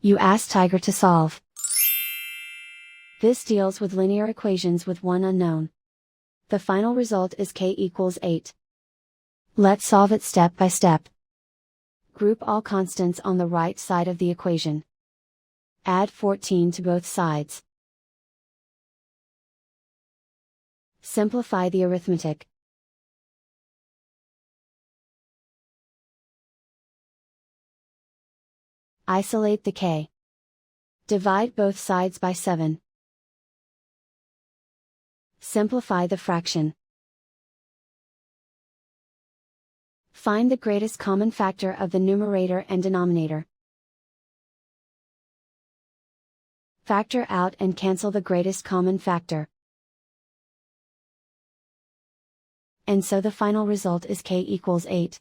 You ask Tiger to solve. This deals with linear equations with one unknown. The final result is k equals 8. Let's solve it step by step. Group all constants on the right side of the equation. Add 14 to both sides. Simplify the arithmetic. Isolate the k. Divide both sides by 7. Simplify the fraction. Find the greatest common factor of the numerator and denominator. Factor out and cancel the greatest common factor. And so the final result is k equals 8.